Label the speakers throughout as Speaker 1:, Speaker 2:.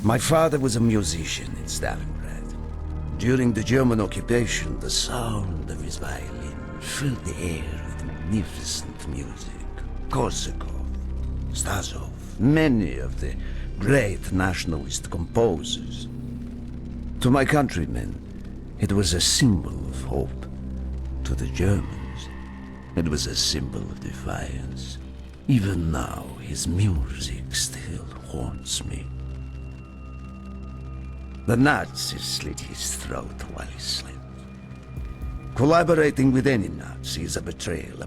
Speaker 1: My father was a musician in Stalingrad. During the German occupation, the sound of his violin filled the air with magnificent music. Korsakov, Stasov, many of the great nationalist composers. To my countrymen, it was a symbol of hope. To the Germans, it was a symbol of defiance. Even now, his music still haunts me. The Nazis slit his throat while he slept. Collaborating with any Nazi is a betrayal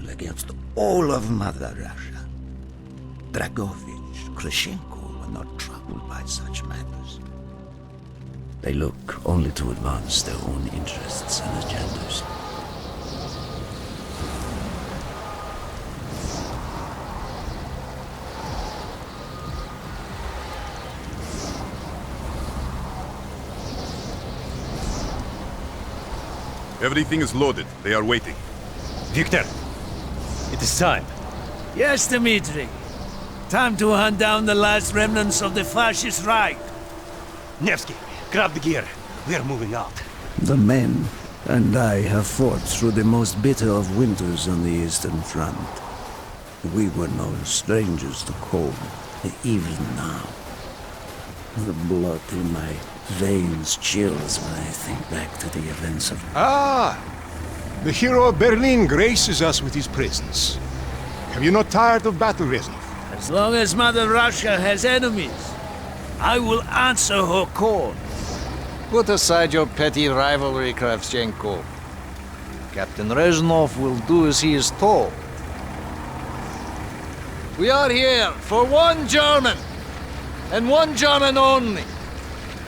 Speaker 1: against all of Mother Russia. Dragovich, Krashenko were not troubled by such matters. They look only to advance their own interests and agendas.
Speaker 2: Everything is loaded. They are waiting.
Speaker 3: Victor, it is time.
Speaker 4: Yes, Dmitri. Time to hunt down the last remnants of the fascist Reich.
Speaker 3: Nevsky, grab the gear. We are moving out.
Speaker 1: The men and I have fought through the most bitter of winters on the Eastern Front. We were no strangers to cold, even now. The blood in my veins chills when I think back to the events of...
Speaker 5: Ah! The hero of Berlin graces us with his presence. Have you not tired of battle, Reznov?
Speaker 4: As long as Mother Russia has enemies, I will answer her call.
Speaker 6: Put aside your petty rivalry, Kravchenko. Captain Reznov will do as he is told. We are here for one German, and one German only.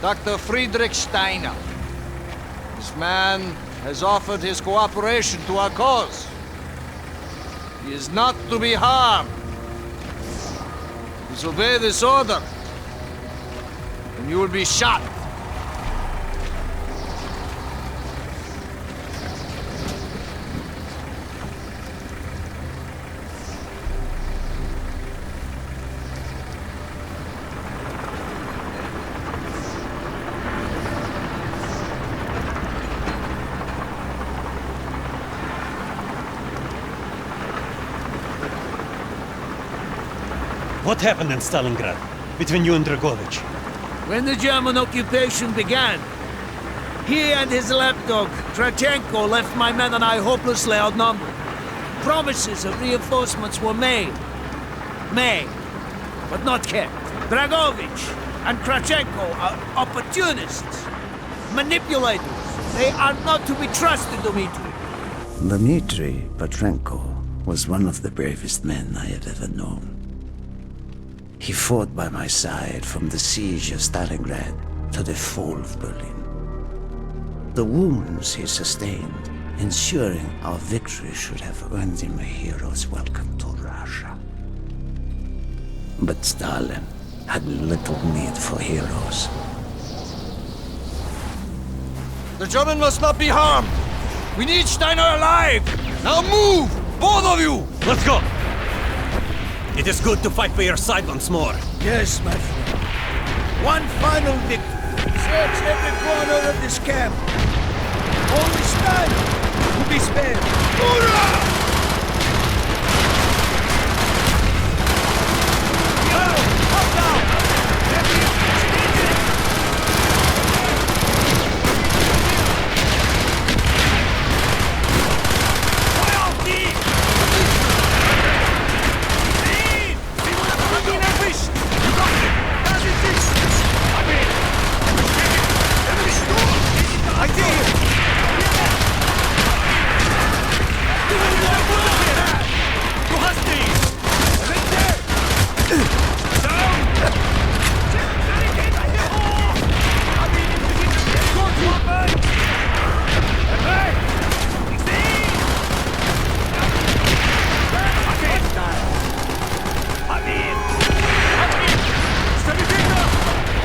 Speaker 6: Dr. Friedrich Steiner. This man has offered his cooperation to our cause. He is not to be harmed. Disobey this order, and you will be shot.
Speaker 3: What happened in Stalingrad between you and Dragovich?
Speaker 4: When the German occupation began, he and his lapdog, Krachenko, left my men and I hopelessly outnumbered. Promises of reinforcements were made, but not kept. Dragovich and Krachenko are opportunists, manipulators. They are not to be trusted, Dmitri.
Speaker 1: Dmitri Petrenko was one of the bravest men I have ever known. He fought by my side from the siege of Stalingrad to the fall of Berlin. The wounds he sustained, ensuring our victory, should have earned him a hero's welcome to Russia. But Stalin had little need for heroes.
Speaker 6: The German must not be harmed. We need Steiner alive. Now move, both of you.
Speaker 3: Let's go! It is good to fight for your side once more.
Speaker 4: Yes, my friend. One final victory. Search every corner of this camp. Only Steiner will be spared. Hoorah!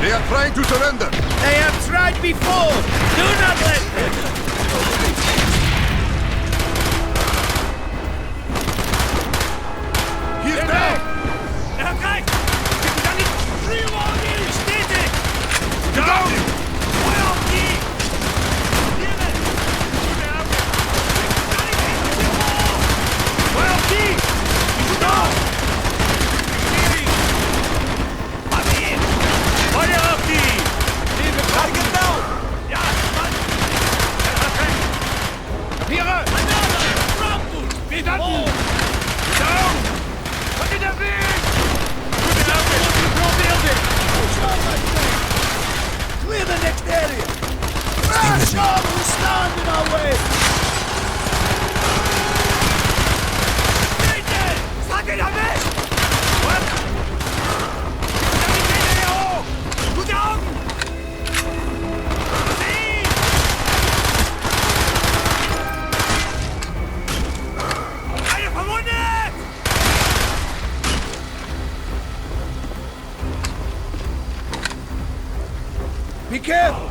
Speaker 2: They are trying to surrender.
Speaker 4: They have tried before. Do not let them.
Speaker 2: He's down.
Speaker 4: Kijk! Kijk, dan niet. Stay Be careful!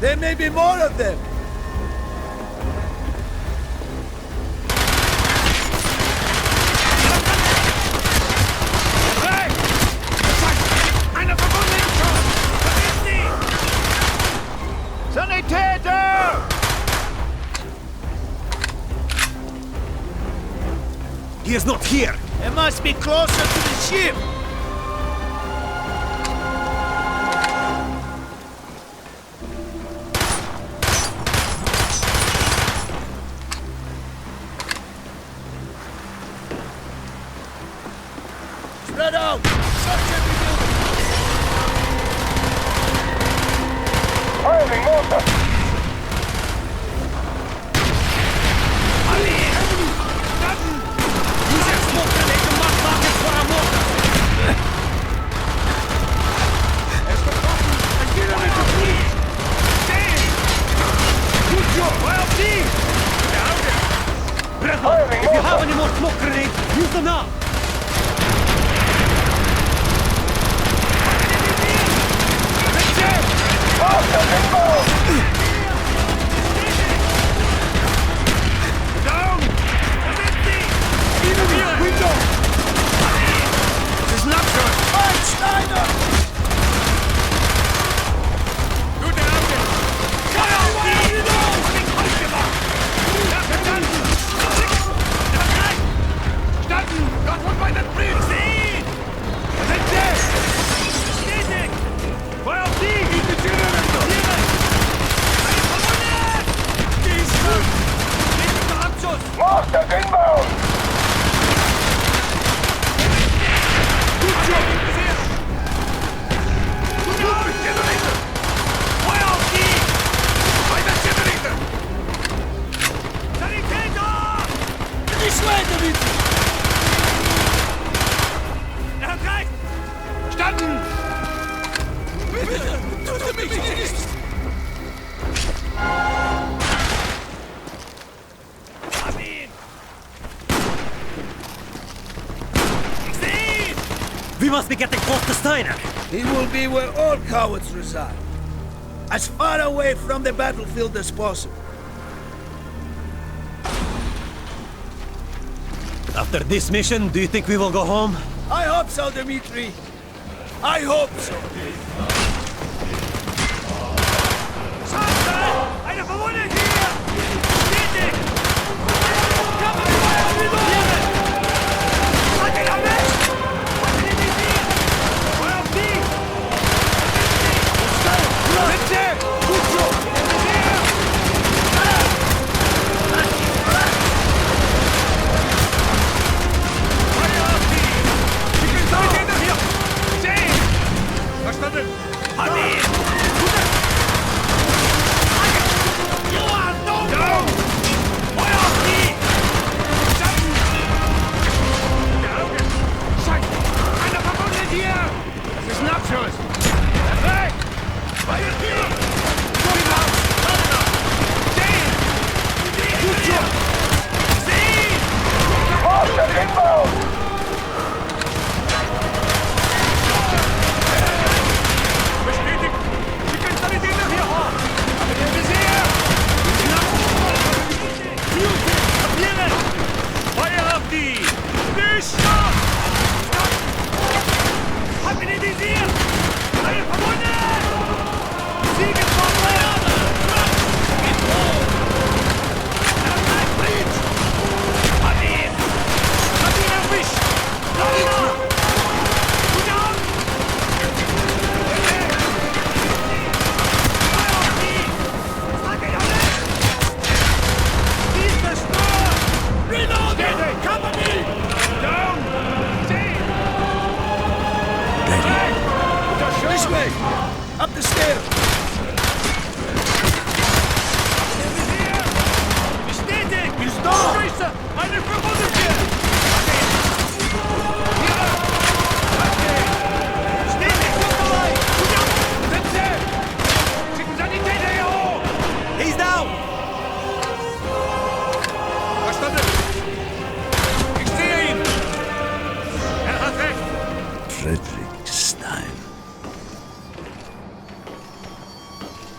Speaker 4: There may be more of them!
Speaker 6: Sanitäter!
Speaker 3: He is not here!
Speaker 4: It must be closer to the ship! Spread out! Search every building!
Speaker 7: Firing mortar!
Speaker 3: If you have any more smoke grenades, use them now!
Speaker 7: Mortar inbound!
Speaker 4: This way, Dimitri!
Speaker 6: Verstanden!
Speaker 4: Bitte, mich nicht!
Speaker 3: We must be getting close to Steiner!
Speaker 4: He will be where all cowards reside. As far away from the battlefield as possible.
Speaker 3: After this mission, do you think we will go home?
Speaker 4: I hope so, Dimitri. I hope so.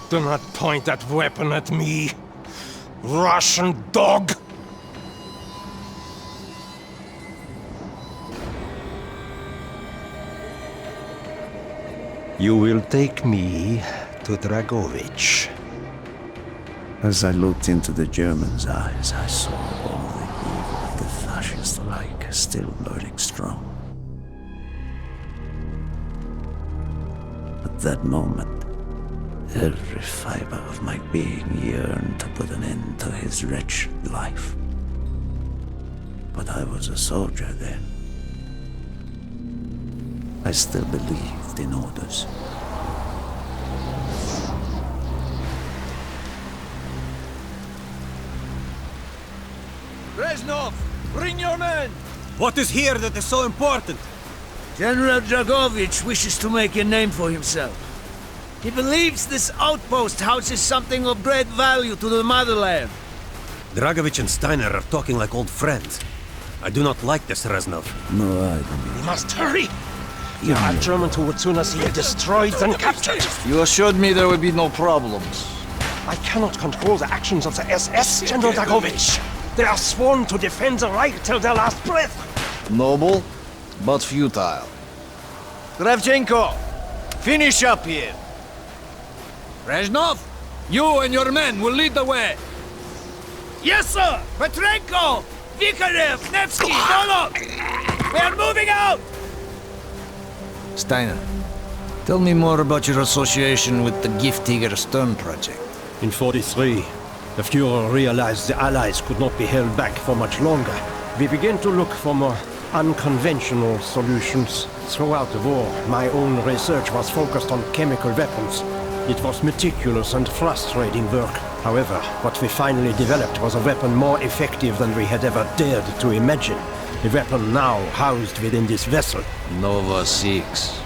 Speaker 5: Do not point that weapon at me, Russian dog!
Speaker 7: You will take me to Dragovich.
Speaker 1: As I looked into the German's eyes, I saw all the evil of the fascist Reich still burning strong. At that moment, every fiber of my being yearned to put an end to his wretched life. But I was a soldier then. I still believed in orders.
Speaker 6: Reznov, bring your men!
Speaker 3: What is here that is so important?
Speaker 4: General Dragovich wishes to make a name for himself. He believes this outpost houses something of great value to the motherland.
Speaker 3: Dragovich and Steiner are talking like old friends. I do not like this, Reznov.
Speaker 1: No, I don't.
Speaker 5: We must hurry! There are Germans who would sooner see you destroyed than captured.
Speaker 6: You assured me there would be no problems.
Speaker 5: I cannot control the actions of the SS, General Dragovich. They are sworn to defend the Reich till their last breath.
Speaker 6: Noble, but futile. Kravchenko, finish up here. Reznov, you and your men will lead the way.
Speaker 4: Yes, sir! Petrenko! Vikarev! Nevsky! Donov! We are moving out!
Speaker 6: Steiner, tell me more about your association with the Giftiger Stern project.
Speaker 7: In 43, the Führer realized the Allies could not be held back for much longer. We began to look for more unconventional solutions. Throughout the war, my own research was focused on chemical weapons. It was meticulous and frustrating work. However, what we finally developed was a weapon more effective than we had ever dared to imagine. A weapon now housed within this vessel.
Speaker 6: Nova 6.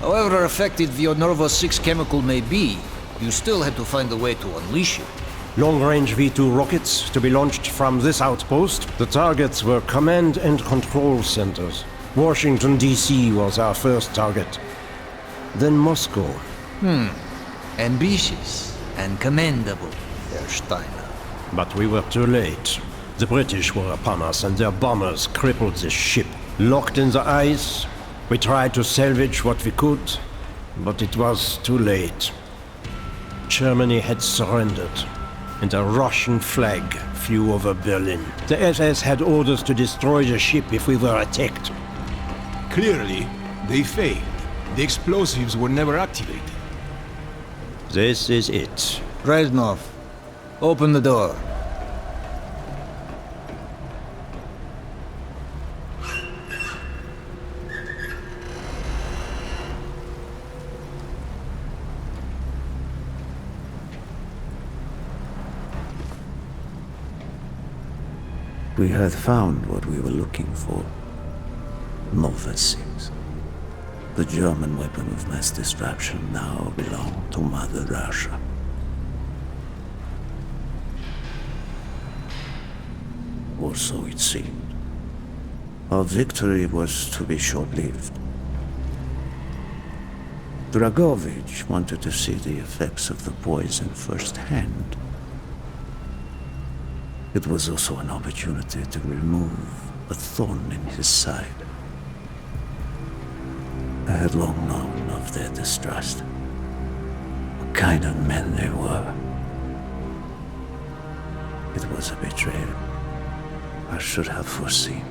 Speaker 6: However effective your Nova 6 chemical may be, you still had to find a way to unleash it.
Speaker 7: Long-range V2 rockets to be launched from this outpost. The targets were command and control centers. Washington, D.C. was our first target. Then Moscow.
Speaker 6: Ambitious and commendable, Herr Steiner.
Speaker 7: But we were too late. The British were upon us and their bombers crippled the ship. Locked in the ice, we tried to salvage what we could, but it was too late. Germany had surrendered, and a Russian flag flew over Berlin. The SS had orders to destroy the ship if we were attacked.
Speaker 5: Clearly, they failed. The explosives were never activated.
Speaker 7: This is it.
Speaker 6: Reznov, open the door.
Speaker 1: We had found what we were looking for. Nova 6. The German weapon of mass destruction now belonged to Mother Russia. Or so it seemed. Our victory was to be short-lived. Dragovich wanted to see the effects of the poison firsthand. It was also an opportunity to remove a thorn in his side. I had long known of their distrust. What kind of men they were. It was a betrayal I should have foreseen.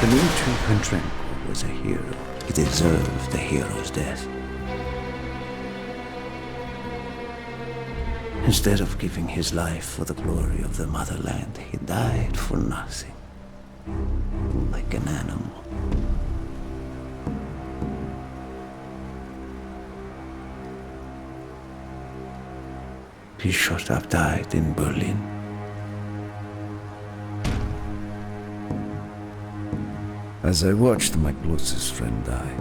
Speaker 1: Dmitri Kontrenko was a hero. He deserved a hero's death. Instead of giving his life for the glory of the motherland, he died for nothing. Like an animal. He should have died in Berlin. As I watched my closest friend die,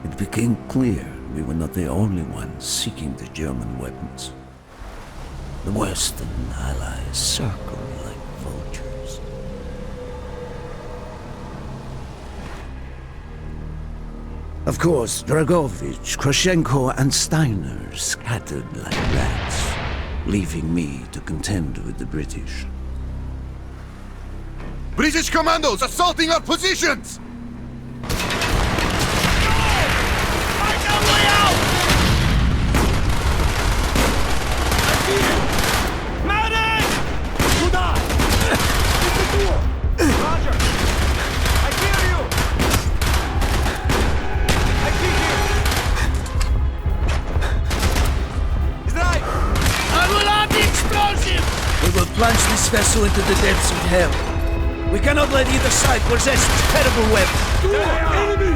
Speaker 1: it became clear we were not the only ones seeking the German weapons. The Western allies circled like vultures. Of course, Dragovich, Krashenko, and Steiner scattered like rats, leaving me to contend with the British.
Speaker 2: British commandos assaulting our positions!
Speaker 4: Plunge this vessel into the depths of hell. We cannot let either side possess this terrible weapon. Enemy!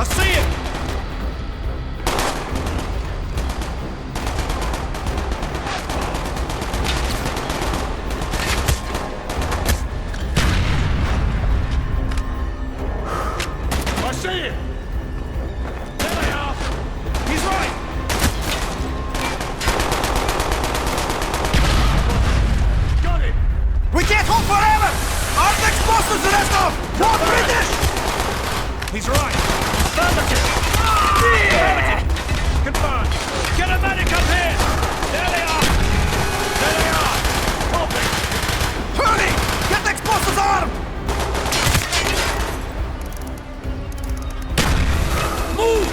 Speaker 4: I see it! I see it! There they are! He's right!
Speaker 8: We can't hold forever! Our next boss is reznov! More British!
Speaker 4: He's right! Affirmative! Affirmative! Confirmed! Get a medic up here! There they are! There they are! Open!
Speaker 8: Hurry! Get the explosives armed!
Speaker 4: Move!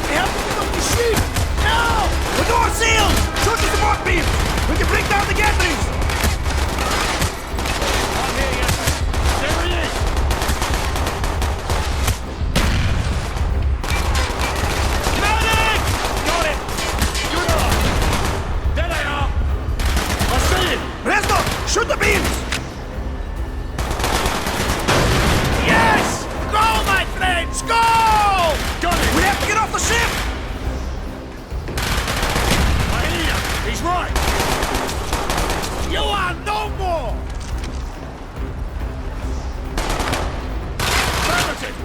Speaker 4: We have to pick up the ship! Now!
Speaker 8: The door's sealed! Shoot the support beam! We can bring down the gatherings! Shoot the beams!
Speaker 4: Yes! Go, my friends! Go!
Speaker 8: Got it! We have to get off the ship!
Speaker 4: I hear you. He's right! You are no more! Affirmative!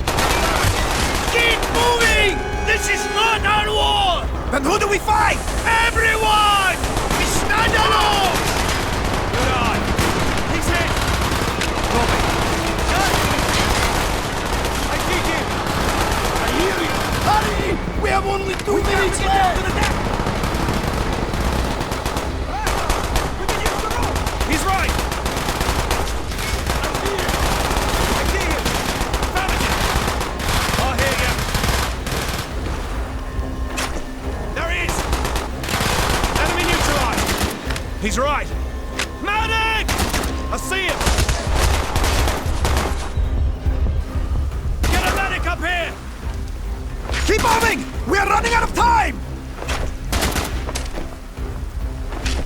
Speaker 4: Keep moving! This is not our war!
Speaker 8: Then who do we fight?
Speaker 4: Everyone! We stand alone! Good eye. He's hit! Robin! I see him! I hear you! Hurry! We have only 2 minutes left! To the deck. We can use the rope! He's right! I see him! Affirmative! I hear you! There he is! Enemy neutralized! He's right! Medic! I see him! Get a medic up here!
Speaker 8: Keep moving! We are running out of time!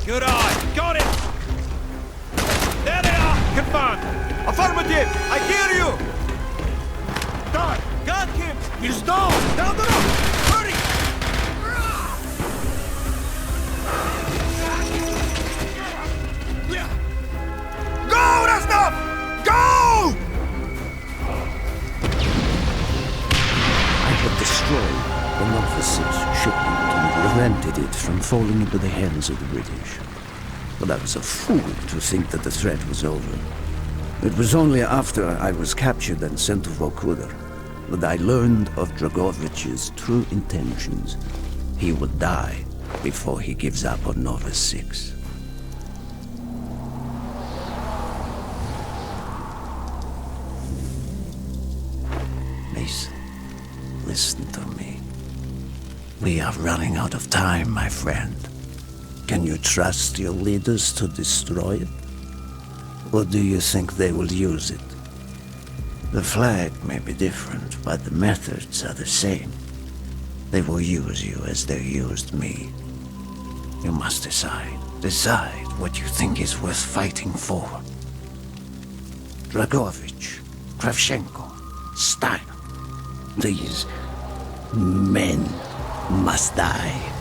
Speaker 4: Good eye! Got it! There they are! Confirmed!
Speaker 8: Affirmative! I hear you!
Speaker 4: Done! Got him! He's down!
Speaker 8: Down the rope! Hurry! Go, Reznov! Go!
Speaker 1: I had destroyed the Novosis shipment and prevented it from falling into the hands of the British. But I was a fool to think that the threat was over. It was only after I was captured and sent to Vorkuta that I learned of Dragovich's true intentions. He would die before he gives up on Nova 6. Mason, listen to me. We are running out of time, my friend. Can you trust your leaders to destroy it? Or do you think they will use it? The flag may be different, but the methods are the same. They will use you as they used me. You must decide. Decide what you think is worth fighting for. Dragovich, Kravchenko, Steiner. These men must die.